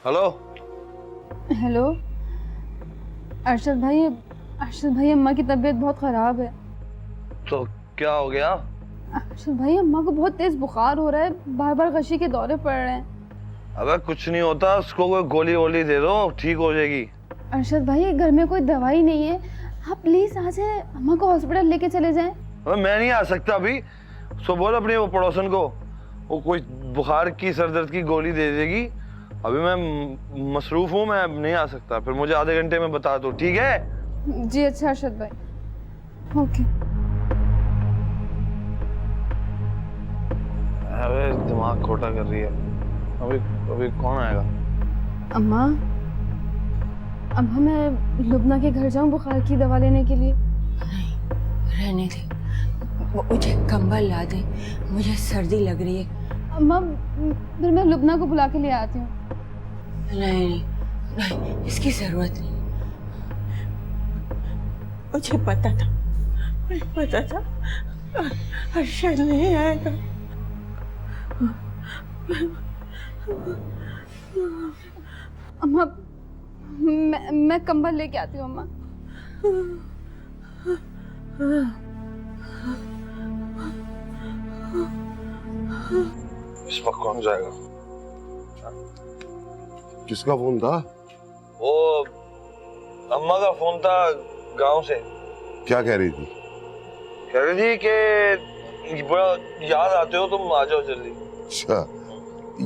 Hello hello Arshad भाई अम्मा की तबीयत बहुत ख़राब है। तो क्या हो गया? अरशद भाई अम्मा को बहुत तेज़ बुखार हो रहा है, बार बार गशी के दौरे पड़ रहे हैं। अबे कुछ नहीं होता, उसको कोई गोली वोली दे दो, ठीक हो जाएगी। अरशद भाई घर में कोई दवाई नहीं है, आप प्लीज़ आ जाए, अम्मा को हॉस्पिटल लेके चले जाएं। अबे मैं नहीं आ सकता अभी। सो बोल अपने वो पड़ोसन को, वो कोई बुखार की सर दर्द की गोली दे देगी। अभी मैं मसरूफ हूँ, मैं नहीं आ सकता। फिर मुझे आधे घंटे में बता दो, ठीक है? जी अच्छा अरशद भाई, ओके। अरे दिमाग खोटा कर रही है। अभी अभी कौन आएगा? अम्मा अम्मा मैं लुबना के घर जाऊं बुखार की दवा लेने के लिए? नहीं, रहने दे। मुझे कंबल ला दे, मुझे सर्दी लग रही है। अम्मा फिर मैं लुबना को बुला के ले आती हूँ। नहीं, नहीं, इसकी जरूरत नहीं। मुझे पता था अरशद नहीं आएगा। अम्मा मैं कंबल लेके आती हूँ अम्मा। इस वक्त कौन जाएगा? किसका फोन था? वो अम्मा का फोन था गांव से। क्या कह रही थी? कह रही थी कि बड़ा याद आते हो, तुम आ जाओ जल्दी। अच्छा,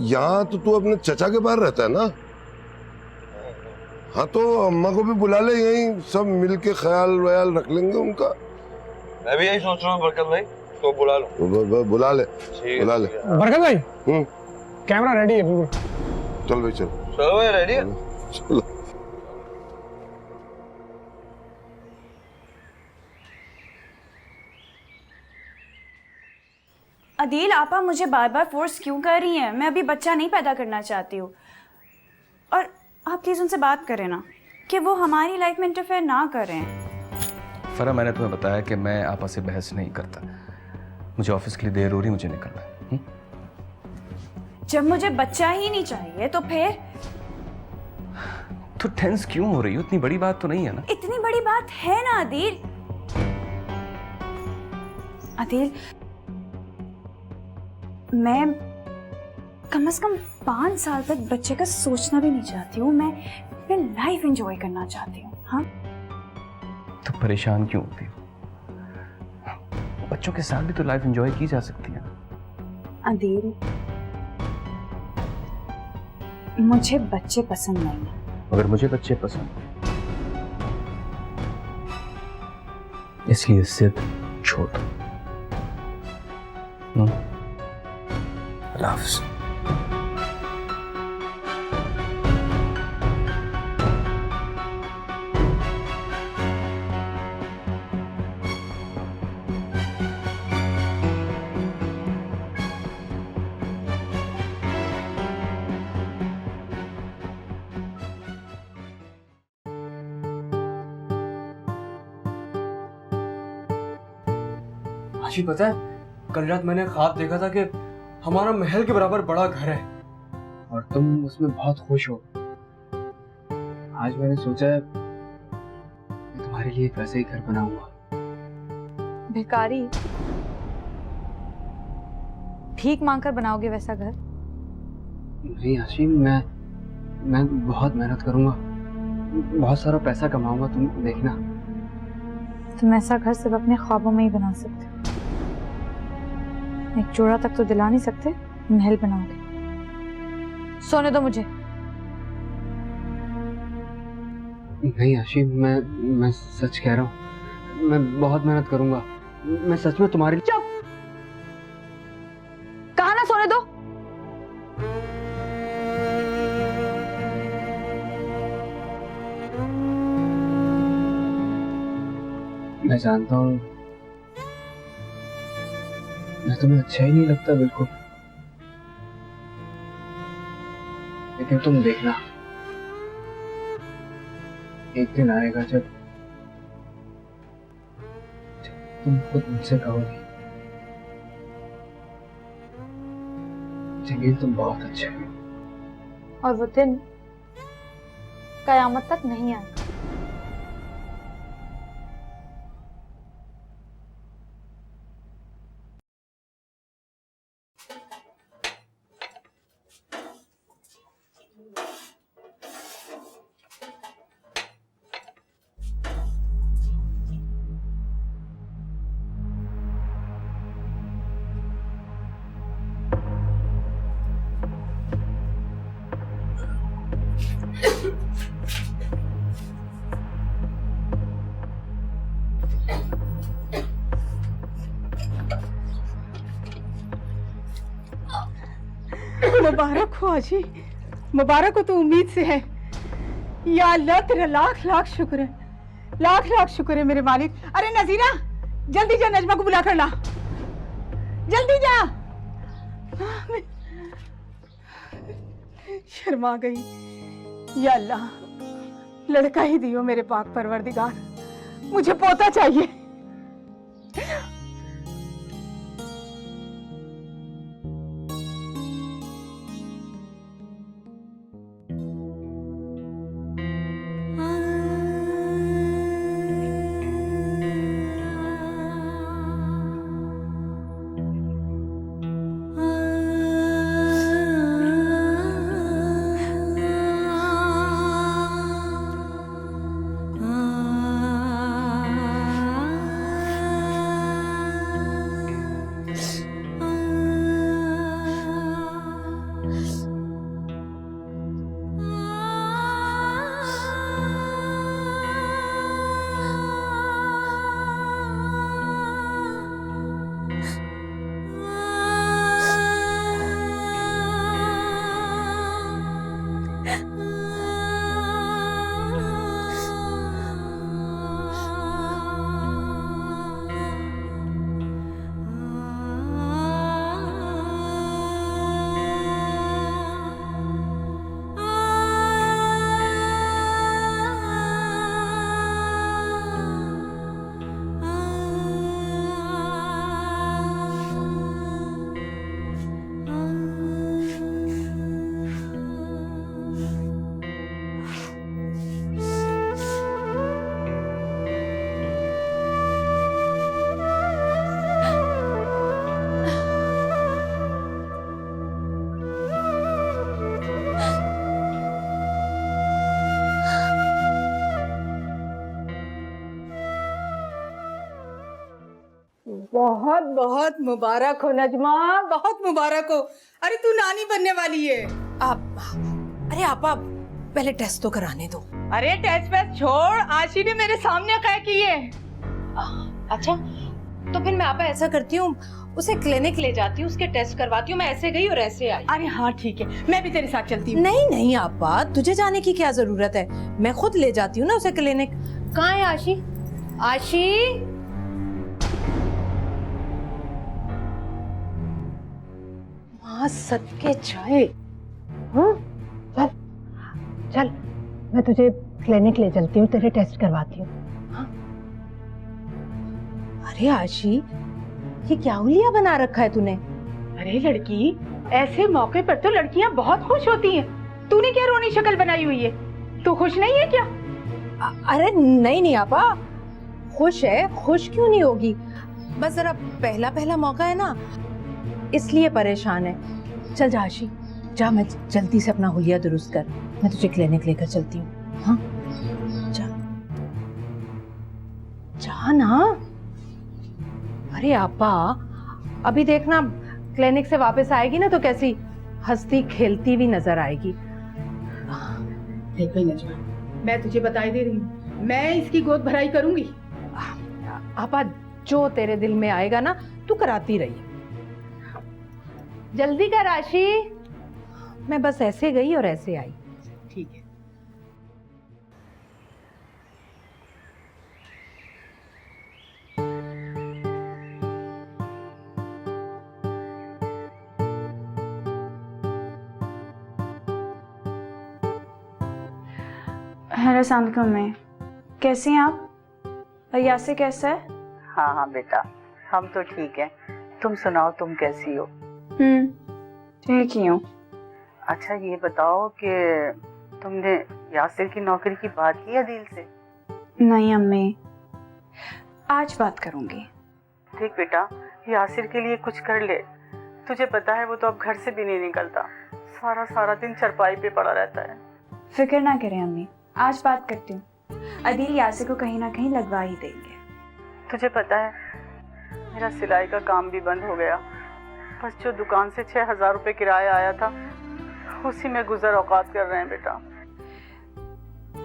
यहाँ तो तू अपने चचा के पास रहता है ना? हाँ तो अम्मा को भी बुला ले, यहीं सब मिल के ख्याल वयाल रख लेंगे उनका। मैं भी यही सोच रहा हूँ बरकत भाई, तो बुला लो। बुला ले, बुला ले। बरकत भाई, कैमरा रेडी है बिल्कुल। चल भाई चल। चलो भाई, रेडी है? चलो। अदील आपा मुझे बार बार फोर्स क्यों कर रही हैं? मैं अभी बच्चा नहीं पैदा करना चाहती हूँ। और आप प्लीज उनसे बात करें ना कि वो हमारी लाइफ में इंटरफेयर ना करें। फरा, मैंने तुम्हें बताया कि मैं आपस से बहस नहीं करता। मुझे ऑफिस के लिए देर हो रही, मुझे निकलना है। जब मुझे बच्चा ही नहीं चाहिए तो फिर? तो टेंस क्यों हो रही हो? इतनी बड़ी बात तो नहीं है ना। इतनी बड़ी बात है ना अदील। अदील मैं कम से कम 5 साल तक बच्चे का सोचना भी नहीं चाहती हूँ। मैं अपनी लाइफ एंजॉय करना चाहती हूँ। हाँ तो परेशान क्यों होती हो? बच्चों के साथ भी तो लाइफ एंजॉय की जा सकती है। अदील मुझे बच्चे पसंद नहीं है। अगर मुझे बच्चे पसंद, इसलिए जिद छोड़ दो। अल्लाह हाफ़िज़। आशी, पता है कल रात मैंने ख्वाब देखा था कि हमारा महल के बराबर बड़ा घर है और तुम उसमें बहुत खुश हो। आज मैंने सोचा है मैं तुम्हारे लिए एक वैसा ही घर बनाऊंगा। भिखारी भीख मांगकर बनाओगे वैसा घर? नहीं आशी, मैं बहुत मेहनत करूंगा, बहुत सारा पैसा कमाऊंगा, तुम देखना। तुम ऐसा घर सिर्फ अपने ख्वाबों में ही बना सकते हो। एक जोड़ा तक तो दिला नहीं सकते, महल बनाओगे। सोने दो मुझे। नहीं आशी, मैं सच कह रहा हूँ, मैं बहुत मेहनत करूंगा। मैं सच में तुम्हारी। चुप! कहा ना सोने दो। मैं जानता हूँ मैं तुम्हें अच्छा ही नहीं लगता बिल्कुल, लेकिन तुम देखना एक दिन आएगा जब तुम खुद मुझसे कहोगी जमीन तुम बहुत अच्छे हो। और वो दिन कयामत तक नहीं आएगा। मुबारक हो अजी, मुबारक हो, तो उम्मीद से है। या अल्लाह तेरा लाख लाख शुक्र है, लाख लाख शुक्र है मेरे मालिक। अरे नजीरा, जल्दी जा, नजमा को बुला कर ला, जल्दी जा। शर्मा गई। या अल्लाह, लड़का ही दियो मेरे पाक परवरदिगार, मुझे पोता चाहिए। बहुत बहुत मुबारक हो नजमा, बहुत मुबारक हो। अरे तू नानी बनने वाली है। अरे आपा पहले टेस्ट तो कराने दो। अरे टेस्ट वेस्ट छोड़, आशी ने मेरे सामने कह की है। अच्छा, तो फिर मैं आपा ऐसा करती हूँ, उसे क्लिनिक ले जाती हूँ, उसके टेस्ट करवाती हूँ। मैं ऐसे गई और ऐसे आई। अरे हाँ ठीक है, मैं भी तेरे साथ चलती हूँ। नहीं नहीं आपा, तुझे जाने की क्या जरूरत है, मैं खुद ले जाती हूँ ना उसे क्लिनिक। कहाँ है आशी? आशी, माँ सदके जाए। चल चल, मैं तुझे क्लिनिक ले चलती हूँ, तेरे टेस्ट करवाती हूँ। हाँ? अरे आशी, ये क्या हुलिया बना रखा है तूने? अरे लड़की, ऐसे मौके पर तो लड़कियाँ बहुत खुश होती हैं। तूने क्या रोनी शक्ल बनाई हुई है? तू खुश नहीं है क्या? अरे नहीं नहीं आपा, खुश है। खुश क्यों नहीं होगी, बस जरा पहला पहला मौका है ना, इसलिए परेशान है। चल जा आशी, जा, मैं जल्दी से अपना हुलिया दुरुस्त कर, मैं तुझे क्लिनिक लेकर चलती हूँ। हाँ जा, जा ना। अरे आपा, अभी देखना क्लिनिक से वापस आएगी ना तो कैसी हंसती खेलती भी नजर आएगी। देखो नजमा, मैं तुझे बताई दे रही हूँ, मैं इसकी गोद भराई करूंगी। आपा, जो तेरे दिल में आएगा ना तू कराती रही। जल्दी कर आशी, मैं बस ऐसे गई और ऐसे आई। ठीक है। हेलो सलाम में, कैसी हैं आप? और यासे कैसा है? हाँ हाँ बेटा, हम तो ठीक हैं। तुम सुनाओ, तुम कैसी हो? ठीक ही हूँ। अच्छा ये बताओ कि तुमने यासिर की नौकरी की बात की अदील से? नहीं अम्मी, आज बात करूंगी। देख बेटा, यासिर के लिए कुछ कर ले। तुझे पता है वो तो अब घर से भी नहीं निकलता, सारा सारा दिन चरपाई पे पड़ा रहता है। फिक्र ना करें अम्मी, आज बात करती हूँ। अदील यासिर को कहीं ना कहीं लगवा ही देंगे। तुझे पता है मेरा सिलाई का काम भी बंद हो गया। बस जो दुकान से 6,000 रुपये किराया आया था उसी में गुजर औकात कर रहे हैं बेटा।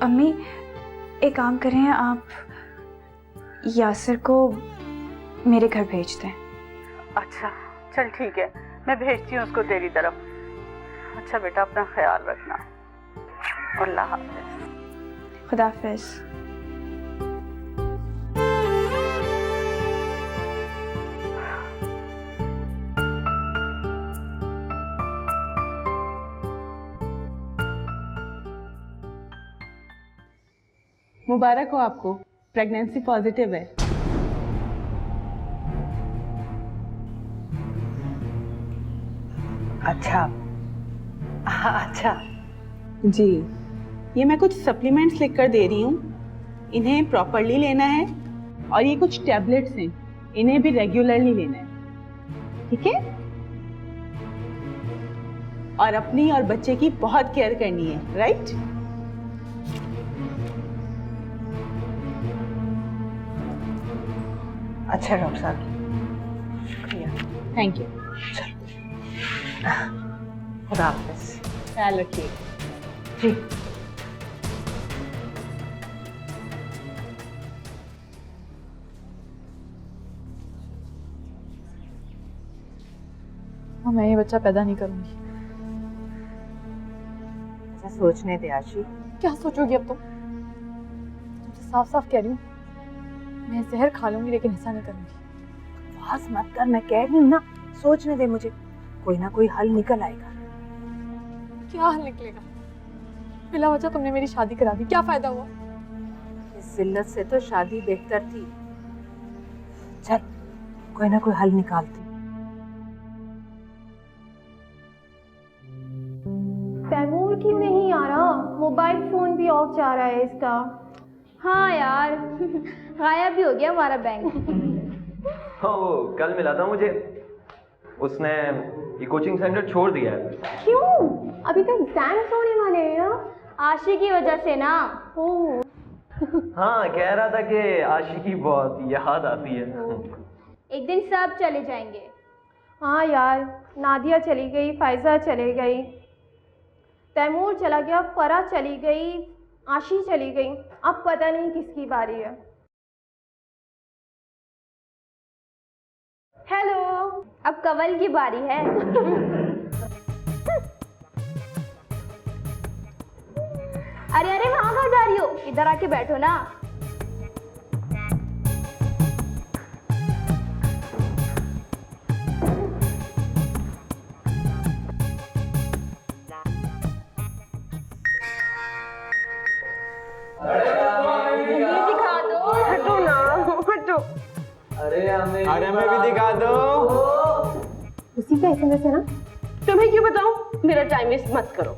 अम्मी एक काम करें, आप यासिर को मेरे घर भेज दें। अच्छा चल ठीक है, मैं भेजती हूँ उसको तेरी तरफ। अच्छा बेटा, अपना ख्याल रखना। अल्लाह हाफ़िज़। खुदा हाफ़िज़। मुबारक हो आपको, प्रेगनेंसी पॉजिटिव है। अच्छा अच्छा जी, ये मैं कुछ सप्लीमेंट्स लिख कर दे रही हूँ, इन्हें प्रॉपरली लेना है। और ये कुछ टैबलेट्स हैं, इन्हें भी रेगुलरली लेना है, ठीक है? और अपनी और बच्चे की बहुत केयर करनी है, राइट? अच्छा डॉक्टर साहब, शुक्रिया। Thank you. खुदा हाफ़िज़। ख्याल रखिए। जी। मैं ये बच्चा पैदा नहीं करूंगी। अच्छा सोचने दे आशी। क्या सोचोगी अब तुमसे साफ साफ कह रही हूँ, मैं जहर खा लूंगी लेकिन ऐसा नहीं करूंगी। बहस मत कर, मैं कह रही हूँ ना, सोचने दे मुझे, कोई ना कोई हल निकल आएगा। क्या हल निकलेगा? बिला वजह तुमने मेरी शादी करा दी, क्या फायदा हुआ? इस जिल्लत से तो शादी बेहतर थी। चल कोई ना कोई हल निकालती। तैमूर क्यों नहीं आ रहा? मोबाइल फोन भी ऑफ जा रहा है इसका। हाँ यार गायब भी हो गया हमारा बैंक। हाँ वो कल मिला था मुझे, उसने ये कोचिंग सेंटर छोड़ दिया है। क्यों? अभी तो एग्जाम्स होने वाले हैं ना, आशी की वजह से ना। ओह हाँ कह रहा था कि आशी की बहुत याद आती है। एक दिन सब चले जाएंगे। हाँ यार, नादिया चली गई, फायजा चली गई, तैमूर चला गया, फरा चली गई, आशी चली गई, अब पता नहीं किसकी बारी है। हेलो, अब कवल की बारी है। अरे अरे वहां कहाँ जा रही हो? इधर आके बैठो ना। दिखा दो। हटो ना, हटो। अरे हमें भी दिखा दो। उसी का एसएमएस है ना? तुम्हें क्यों बताऊं? मेरा टाइम वेस्ट मत करो।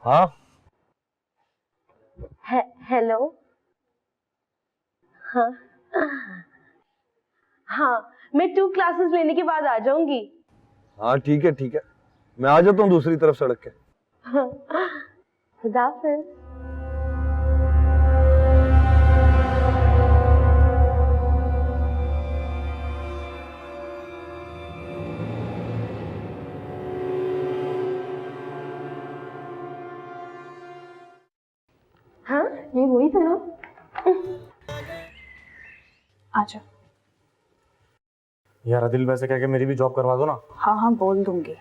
हाँ हेलो। हाँ हाँ, मैं 2 क्लासेस लेने के बाद आ जाऊंगी। हाँ ठीक है, मैं आ जाता हूँ दूसरी तरफ सड़क के। खुदा हाफिज़। हाँ ये वही था ना? आजा। यार अदिल वैसे कह के मेरी भी जॉब करवा दो ना। हाँ हाँ बोल दूंगी।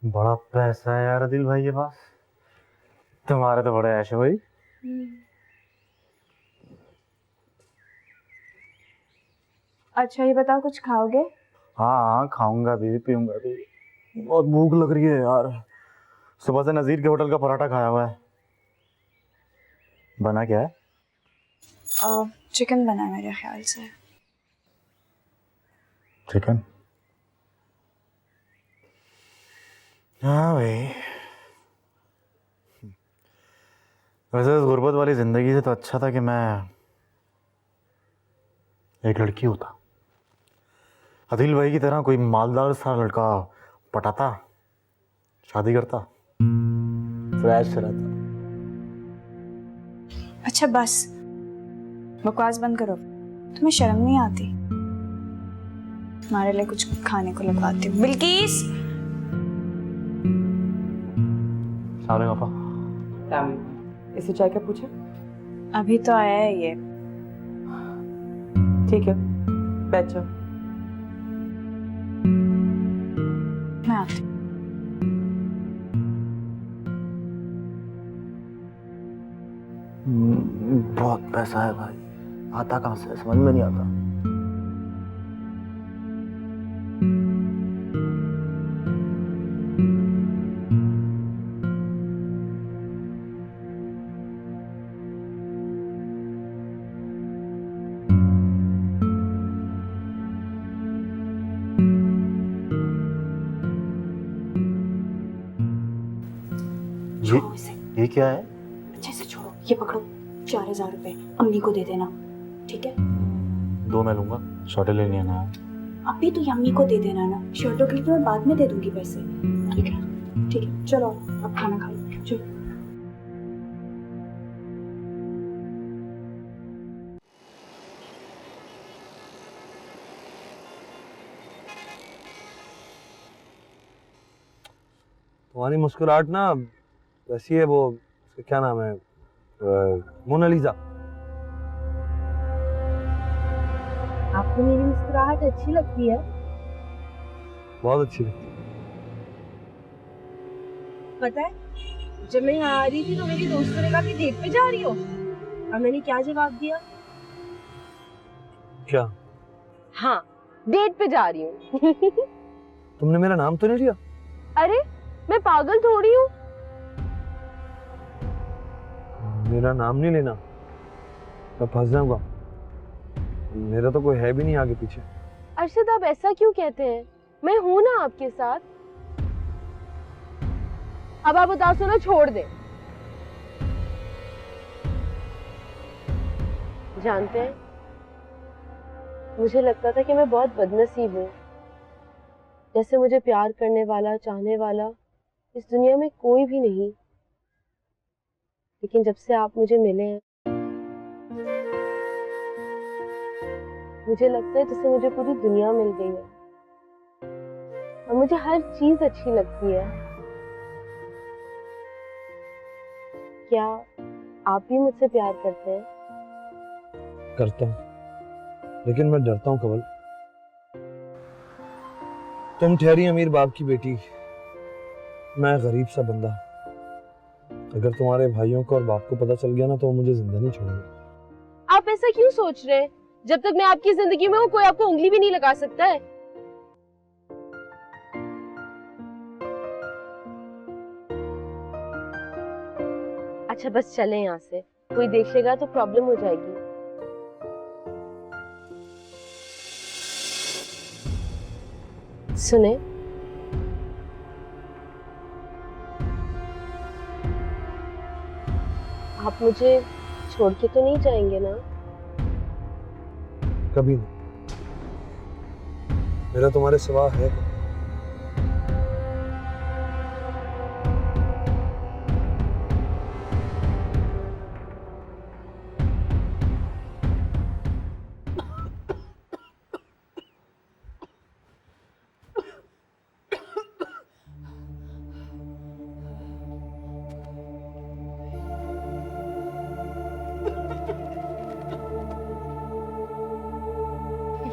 बड़ा पैसा है यार अदिल भाई के पास। तुम्हारे तो बड़े ऐश हो भाई। अच्छा ये बताओ, कुछ खाओगे? हाँ खाऊंगा भी, पीऊंगा भी। बहुत भूख लग रही है यार, सुबह से नजीर के होटल का पराठा खाया हुआ है। बना क्या है? चिकन बना है मेरे ख्याल से। चिकन? हाँ भाई, वैसे इस गुर्बत वाली जिंदगी से तो अच्छा था कि मैं एक लड़की होता, अदिल भाई की तरह कोई मालदार सा लड़का पटाता, शादी करता, फ्लैश चलाता। अच्छा बस, बकवास बंद करो। तुम्हें शर्म नहीं आती? तुम्हारे लिए कुछ खाने को लगवाती हूँ। बिल्किस, पापा। इसे चाय क्या पूछा? अभी तो आया है ये। ठीक है, बैठ जाओ। मैं आती हूँ। बहुत पैसा है भाई, आता कहाँ से समझ में नहीं आता। ये क्या है? अच्छे से छोड़ो, ये पकड़ो। 4000 रुपए अम्मी को दे देना, ठीक है? 2 मैं लूंगा, शॉर्टे लेनी है ना। अभी तो अम्मी को दे देना ना, शर्टों के लिए तो मैं बाद में दे दूंगी पैसे। ठीक है? ठीक है, चलो अब खाना खा लो। चलो। तुम्हारी मुस्कुराहट ना वैसी है, वो उसका क्या नाम है, मोनालिसा। आपको मेरी मुस्कुराहट अच्छी लगती है? बहुत अच्छी लगती है। पता है, जब मैं यहाँ आ रही थी तो मेरी दोस्तों ने कहा कि डेट पे जा रही हो, और मैंने क्या जवाब दिया? क्या? हाँ, डेट पे जा रही हूँ। तुमने मेरा नाम तो नहीं लिया? अरे मैं पागल थोड़ी हूँ। मेरा नाम नहीं लेना, मैं फंस जाऊंगा। मेरा तो कोई है भी नहीं आगे पीछे। अरशद, आप ऐसा क्यों कहते हैं? मैं हूं ना आपके साथ। अब आप उदास होना छोड़ दें। जानते हैं, मुझे लगता था कि मैं बहुत बदनसीब हूँ। जैसे मुझे प्यार करने वाला, चाहने वाला इस दुनिया में कोई भी नहीं। लेकिन जब से आप मुझे मिले हैं, मुझे लगता है जैसे मुझे पूरी दुनिया मिल गई है, और मुझे हर चीज अच्छी लगती है। क्या आप भी मुझसे प्यार करते हैं? करता हूँ, लेकिन मैं डरता हूँ कवल। तुम ठहरी अमीर बाप की बेटी, मैं गरीब सा बंदा। अगर तुम्हारे भाइयों को और बाप को पता चल गया ना तो वो मुझे जिंदा नहीं छोड़ेंगे। आप ऐसा क्यों सोच रहे हैं? जब तक मैं आपकी जिंदगी में हूँ, कोई आपको उंगली भी नहीं लगा सकता है। अच्छा बस चलें यहाँ से, कोई देखेगा तो प्रॉब्लम हो जाएगी। सुने, आप मुझे छोड़ के तो नहीं जाएंगे ना? कभी नहीं। मेरा तुम्हारे सिवा है कौन?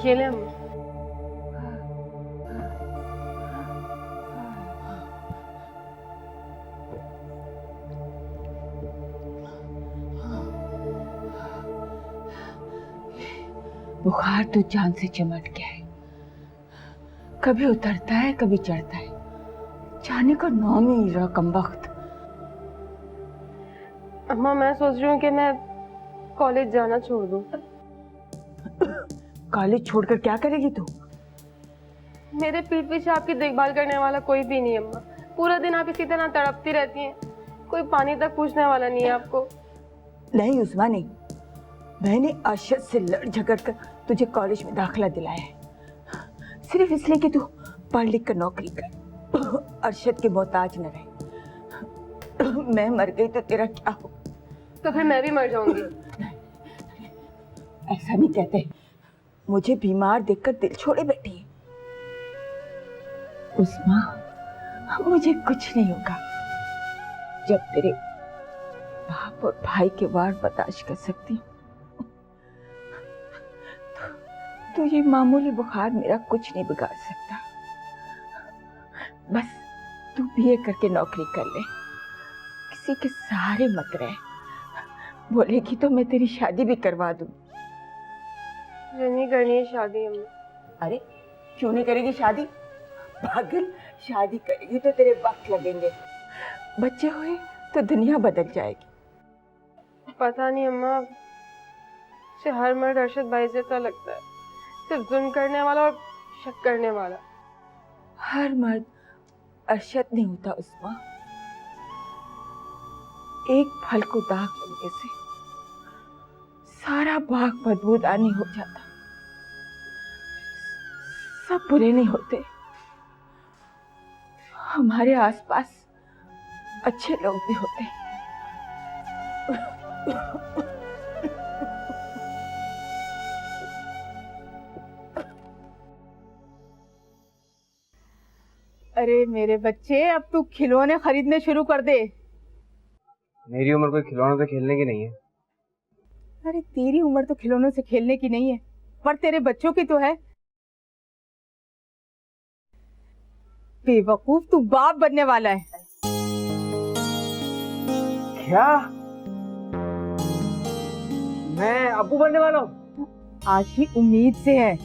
ये ले अम्मा। बुखार तो जान से चिमट गया है, कभी उतरता है कभी चढ़ता है, जाने का नाम ही नहीं रहा कमबख्त। अम्मा, मैं सोच रही हूँ कि मैं कॉलेज जाना छोड़ दूं। कॉलेज छोड़कर क्या करेगी तू? मेरे पीठ पीछे आपकी देखभाल करने वाला कोई भी नहीं है अम्मा। पूरा दिन आप इसी तरह तड़पती रहती हैं, कोई पानी तक पूछने वाला नहीं है आपको। नहीं उस्मा नहीं, मैंने अरशद से लड़ झगड़ कर तुझे कॉलेज में दाखिला दिलाया है, सिर्फ इसलिए कि तू पढ़ लिख कर नौकरी कर, अरशद के मोहताज न रहे। मैं मर गई तो तेरा क्या हो? तो फिर मैं भी मर जाऊंगी। ऐसा नहीं कहते, मुझे बीमार देखकर दिल छोड़े बैठी है। उस्मा, मुझे कुछ नहीं होगा जब तेरे बाप और भाई के वार बर्दाश्त कर सकती हूँ, तो ये मामूली बुखार मेरा कुछ नहीं बिगाड़ सकता। बस तू बीए करके नौकरी कर ले, किसी के सहारे मत रहे। बोलेगी तो मैं तेरी शादी भी करवा दूँ। मुझे नहीं करनी है शादी अम्मा। अरे क्यों नहीं करेगी शादी? पागल, शादी करेगी तो तेरे वक्त लगेंगे, बच्चे हुए तो दुनिया बदल जाएगी। पता नहीं अम्मा, मुझे हर मर्द अरशद भाई जैसा लगता है, सिर्फ जुल्म करने वाला और शक करने वाला। हर मर्द अरशद नहीं होता उस्मा। एक फल को दाग लगने से सारा बाग बदबूदानी हो जाता। सब बुरे नहीं होते, हमारे आसपास अच्छे लोग भी होते हैं। अरे मेरे बच्चे, अब तू खिलौने खरीदने शुरू कर दे। मेरी उम्र कोई खिलौनों से खेलने की नहीं है। अरे तेरी उम्र तो खिलौनों से खेलने की नहीं है, पर तेरे बच्चों की तो है। बेवकूफ, तू बाप बनने वाला है। क्या? मैं अब्बू बनने वाला हूँ? आशी उम्मीद से है।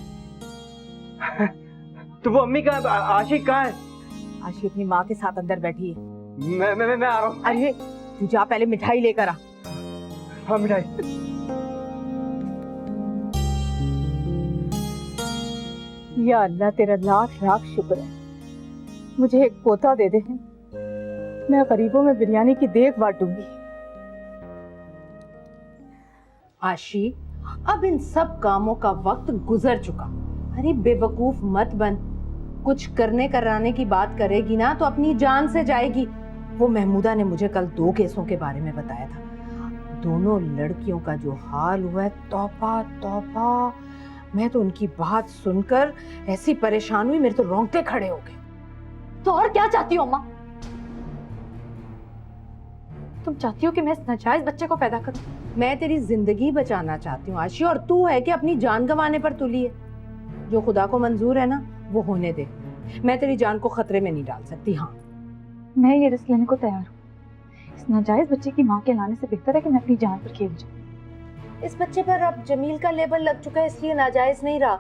तो वो अम्मी का आशिक कहाँ है? आशी अपनी माँ के साथ अंदर बैठी है। मैं आ रहा हूँ। अरे तू जा, पहले मिठाई लेकर आ। हाँ मिठाई। या अल्लाह, तेरा लाख लाख शुक्र है, मुझे एक पोता दे दे। मैं गरीबों में बिरयानी की देख बांटूंगी। आशी, अब इन सब कामों का वक्त गुजर चुका। अरे बेवकूफ मत बन। कुछ करने कराने की बात करेगी ना तो अपनी जान से जाएगी। वो महमूदा ने मुझे कल 2 केसों के बारे में बताया था। दोनों लड़कियों का जो हाल हुआ है, तौबा तौबा। मैं तो उनकी बात सुनकर ऐसी परेशान हुई, मेरे तो रोंगटे खड़े हो गए। तो और क्या चाहती हो अम्मा? तुम चाहती हो कि मैं इस नाजायज बच्चे को पैदा करूं? मैं तेरी जिंदगी बचाना चाहती हूँ आशी, और तू है कि अपनी जान गंवाने पर तुली है। जो खुदा को मंजूर है ना, वो होने दे। मैं तेरी जान को खतरे में नहीं डाल सकती। हाँ, मैं ये रिस्क लेने को तैयार हूँ। इस नाजायज बच्चे की माँ के लाने से बेहतर है कि मैं अपनी जान पर खेल जाऊँ। इस बच्चे पर अब जमील का लेबल लग चुका है, इसलिए नाजायज नहीं रहा।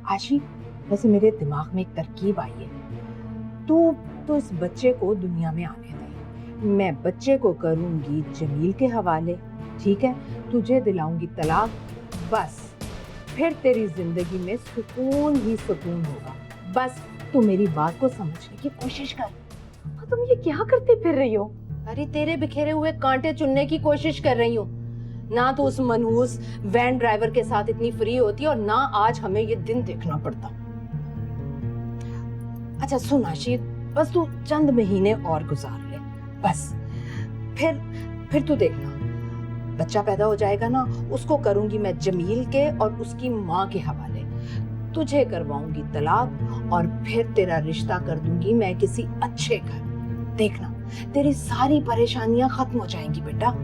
आशी, वैसे मेरे दिमाग में एक तरकीब आई है। तू इस बच्चे को दुनिया में आने दे। मैं बच्चे को करूंगी जमील के हवाले, ठीक है? तुझे दिलाऊंगी तलाक, बस फिर तेरी जिंदगी में सुकून ही सुकून होगा। बस तू मेरी बात को समझने की कोशिश कर। तुम ये क्या करती फिर रही हो? अरे तेरे बिखेरे हुए कांटे चुनने की कोशिश कर रही हूँ। ना तो उस मनहूस वैन ड्राइवर के साथ इतनी फ्री होती और ना आज हमें ये दिन देखना पड़ता। अच्छा सुन आशी, बस तू चंद महीने और गुजार ले, बस फिर तू देखना, बच्चा पैदा हो जाएगा ना, उसको करूंगी मैं जमील के और उसकी माँ के हवाले। तुझे करवाऊंगी तलाक और फिर तेरा रिश्ता कर दूंगी मैं किसी अच्छे घर। देखना, तेरी सारी परेशानियां खत्म हो जाएंगी बेटा।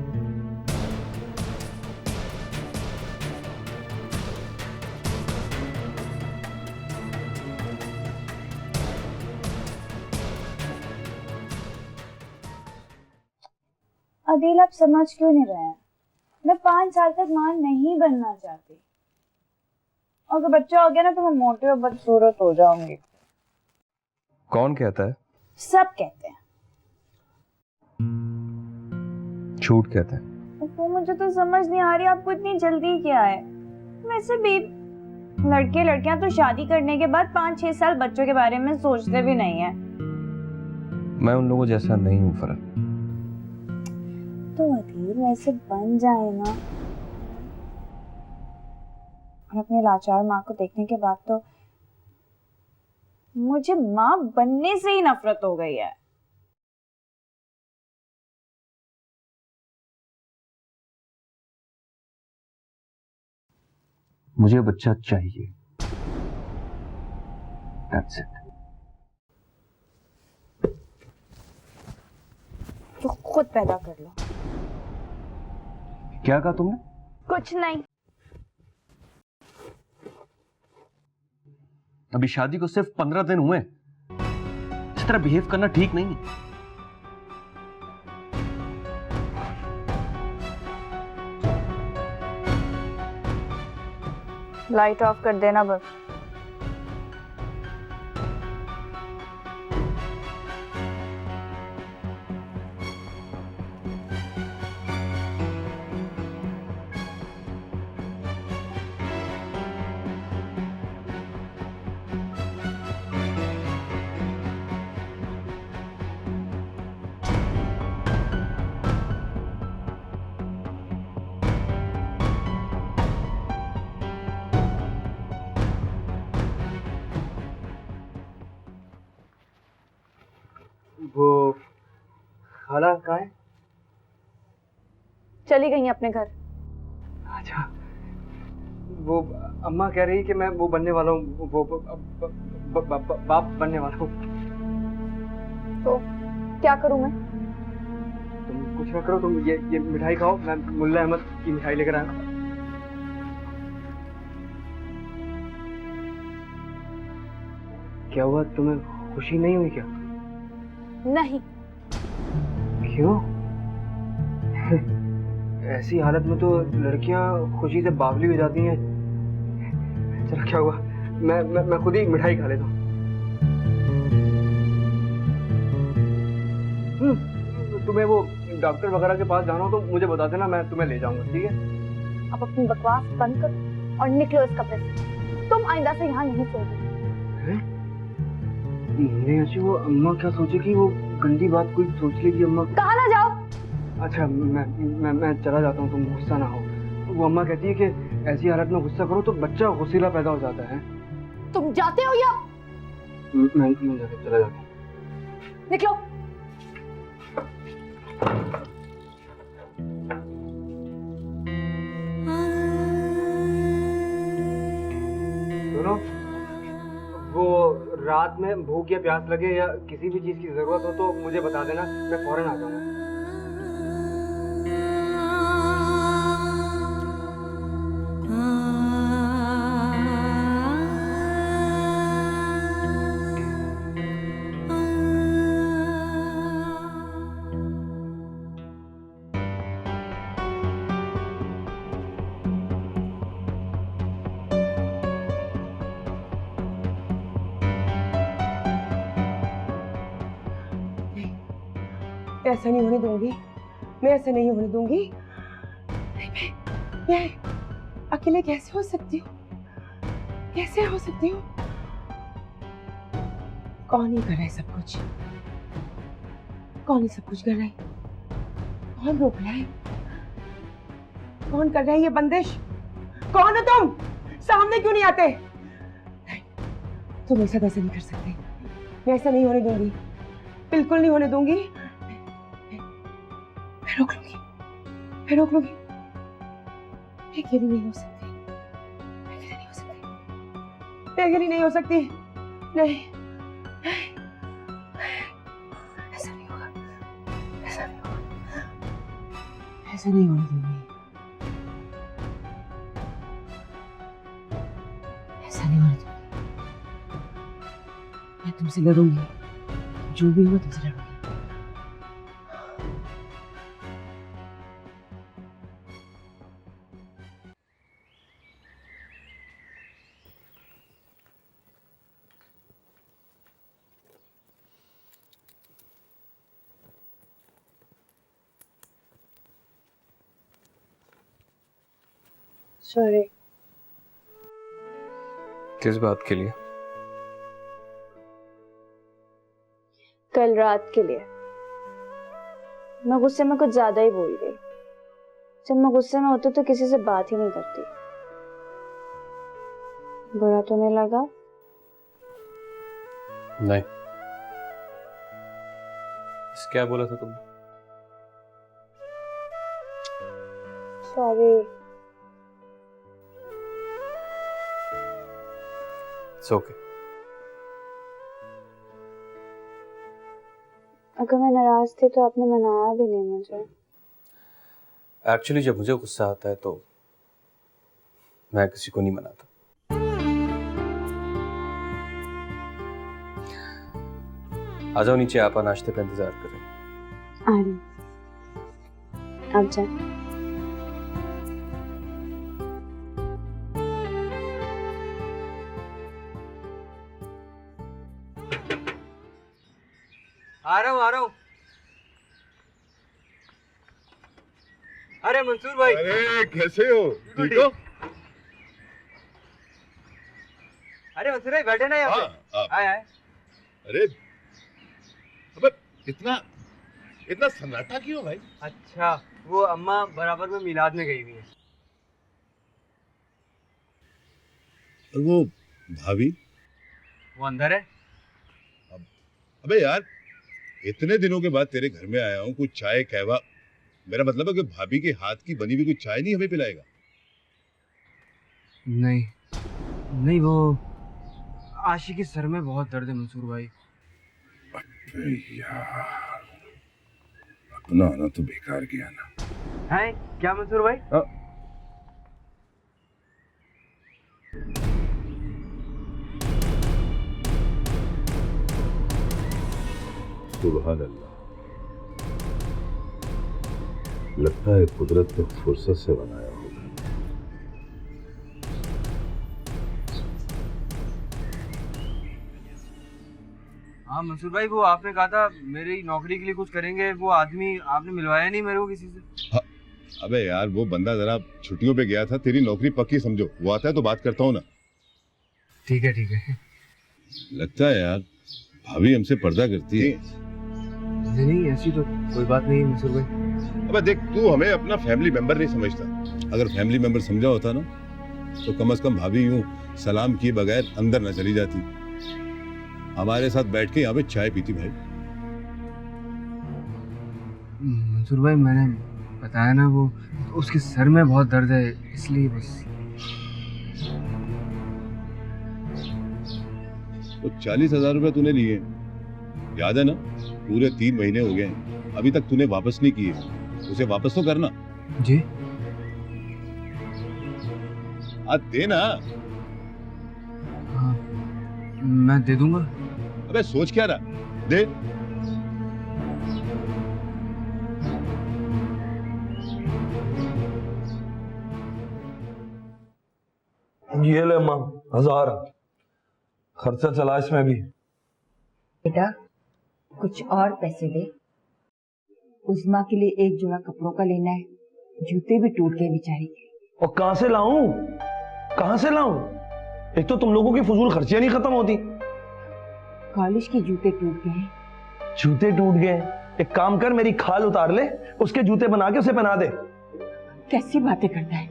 अदील, आप समझ क्यों नहीं रहे हैं? मैं 5 साल तक मां नहीं बनना चाहती। अगर बच्चा हो गया ना तो मैं मोटी और बदसूरत हो जाऊंगी। कौन कहता है? सब कहते हैं। झूठ कहते हैं। वो मुझे तो समझ नहीं आ रही आपको इतनी जल्दी क्या है। वैसे भी लड़के लड़कियां तो शादी करने के बाद 5-6 साल बच्चों के बारे में सोचते भी नहीं है। मैं उन लोगों जैसा नहीं हूँ फरह। तो अधीर वैसे बन जाए ना। और अपनी लाचार माँ को देखने के बाद तो मुझे माँ बनने से ही नफरत हो गई है। मुझे बच्चा चाहिए। That's it. तो खुद पैदा कर लो। क्या कहा तुमने? कुछ नहीं। अभी शादी को सिर्फ 15 दिन हुए। इस तरह बिहेव करना ठीक नहीं है। लाइट ऑफ कर देना बस। वो खाला कहाँ है? चली गई अपने घर। अच्छा, वो अम्मा कह रही कि मैं वो बनने वाला हूँ, वो बाप बनने वाला हूँ। तो क्या करूँ मैं? तुम कुछ ना करो, तुम ये मिठाई खाओ। मैं मुल्ला अहमद की मिठाई लेकर आया। क्या हुआ, तुम्हें खुशी नहीं हुई क्या? नहीं। क्यों? ऐसी हालत में तो लड़कियां खुशी से बावली हो जाती हैं। चलो क्या हुआ, मैं खुद ही मिठाई खा लेता हूँ। तुम्हें वो डॉक्टर वगैरह के पास जाना हो तो मुझे बता देना, मैं तुम्हें ले जाऊंगा, ठीक है? अब अपनी बकवास बंद करो और निकलो इस कमरे से। तुम आइंदा से यहाँ नहीं सोओगे। नहीं अच्छी, वो अम्मा क्या सोचेगी? वो गंदी बात कोई सोच लेगी अम्मा। कहाँ ना जाओ। अच्छा, मैं चला जाता हूँ, तुम गुस्सा ना हो। वो अम्मा कहती है कि ऐसी हालत में गुस्सा करो तो बच्चा गुस्सीला पैदा हो जाता है। तुम जाते हो या मैं चला जाता हूँ। निकलो। सुनो, वो रात में भूख या प्यास लगे या किसी भी चीज की जरूरत हो तो मुझे बता देना, मैं फौरन आ जाऊंगा। ऐसा नहीं होने दूंगी, मैं ऐसा नहीं होने दूंगी। मैं अकेले कैसे हो सकती हूँ? कैसे हो सकती हूँ? कौन ही कर रहा है सब कुछ? कौन ही सब कुछ कर रहा है? कौन रोक रहा है? कौन कर रहा है ये बंदिश? कौन हो तुम? सामने क्यों नहीं आते? नहीं, तुम मेरे साथ ऐसा नहीं कर सकते। मैं ऐसा नहीं होने दूंगी, बिल्कुल नहीं होने दूंगी। मैं रोक लूंगी, मैं रोक लूंगी। मैं अकेली नहीं हो सकती, मैं अकेली नहीं हो सकती, मैं अकेली नहीं हो सकती। नहीं, ऐसा नहीं होगा, ऐसा नहीं होगा, ऐसा नहीं होने दूंगी, ऐसा नहीं होने दूंगी। मैं तुमसे लड़ूंगी, जो भी हुआ तुमसे लड़ूंगी। सॉरी। किस बात के लिए? कल रात के लिए। मैं गुस्से में कुछ ज्यादा ही बोल गई। जब मैं गुस्से में होती तो किसी से बात ही नहीं करती। बुरा तो नहीं लगा? नहीं। क्या बोला था तुमने? सॉरी। It's okay. अगर मैं नाराज थी तो आपने मनाया भी नहीं मुझे। एक्चुअली जब मुझे गुस्सा आता है तो मैं किसी को नहीं मनाता। आ जाओ नीचे, आपा नाश्ते का इंतजार कर रहे हैं। आ रही। अब जा। आ रहा हूँ। अरे मंसूर भाई। अरे कैसे हो? ठीक हो? अरे मंसूर भाई बैठे ना यहाँ पे। आए आए। अरे अबे इतना सन्नाटा क्यों भाई? अच्छा, वो अम्मा बराबर में मिलाद में गई हुई है। और वो भाभी? वो अंदर है। अबे यार, इतने दिनों के बाद तेरे घर में आया हूँ, कुछ चाय कहवा। मेरा मतलब है कि भाभी के हाथ की बनी हुई कुछ चाय नहीं हमें पिलाएगा? नहीं वो आशी के सर में बहुत दर्द है मंसूर भाई। अबे यार, अपना आना तो बेकार गया ना। है क्या मंसूर भाई? सुभान अल्लाह, लगता है कुदरत ने फुर्सत से बनाया होगा। हाँ मंसूर भाई, वो आपने कहा था मेरी नौकरी के लिए कुछ करेंगे, वो आदमी आपने मिलवाया नहीं मेरे को किसी से। हाँ, अबे यार वो बंदा जरा छुट्टियों पे गया था। तेरी नौकरी पक्की समझो, वो आता है तो बात करता हूँ ना। ठीक है। लगता है यार भाभी हमसे पर्दा करती है। नहीं ऐसी तो कोई बात नहीं मंसूर भाई। अबे देख, तू हमें अपना फैमिली मेंबर नहीं समझता। अगर फैमिली मेंबर समझा होता ना तो कम से कम भाभी यूं सलाम किए बगैर अंदर न चली जाती, हमारे साथ बैठ के यहाँ पे चाय पीती। भाई मंसूर भाई, मैंने बताया ना वो उसके सर में बहुत दर्द है, इसलिए बस। तो 40,000 रुपए तूने लिए, याद है ना? पूरे 3 महीने हो गए हैं, अभी तक तूने वापस नहीं किए। उसे वापस तो करना। जी आज दे ना। हाँ, मैं दे दूंगा। अबे सोच क्या रहा, दे। ये ले माँ, 1000 खर्चा चला इसमें भी। बेटा कुछ और पैसे दे, उस्मा के लिए एक जोड़ा कपड़ों का लेना है, जूते भी टूट गए बेचारी के। और कहां से लाऊं? एक तो तुम लोगों की फजूल खर्चियां नहीं खत्म होती। कॉलेज के जूते टूट गए। एक काम कर, मेरी खाल उतार ले, उसके जूते बना के उसे पहना दे। कैसी बातें करता है?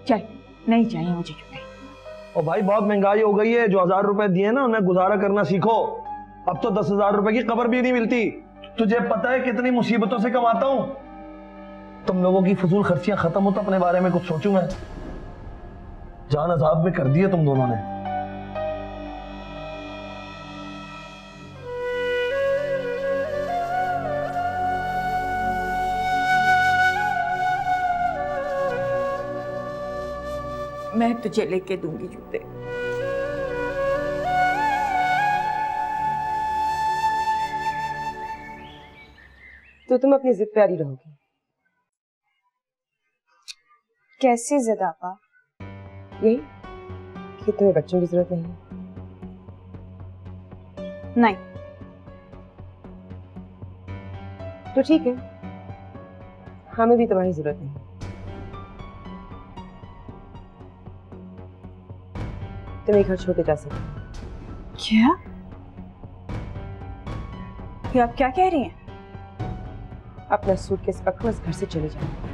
चल, नहीं चाहिए मुझे जूते। और भाई बहुत महंगाई हो गई है, जो 1000 रुपए दिए ना उन्हें गुजारा करना सीखो। अब तो 10,000 रुपए की कबर भी नहीं मिलती। तुझे पता है कितनी मुसीबतों से कमाता हूं। तुम लोगों की फजूल खर्चियां खत्म हो तो अपने बारे में कुछ सोचूं मैं। जान अजाब में कर दिया तुम दोनों ने। मैं तुझे लेके दूंगी जूते। तो तुम अपनी जिद पे अड़ी रहोगी? कैसी जिद आपा? यही कि तुम्हें बच्चों की जरूरत नहीं है। नहीं। तो ठीक है, हमें भी तुम्हारी जरूरत नहीं। तुम ये घर छोड़ के जा सकते। क्या? ये आप क्या कह रही हैं? अपना सूटकेस पकड़ो, इस घर से चले जाओ।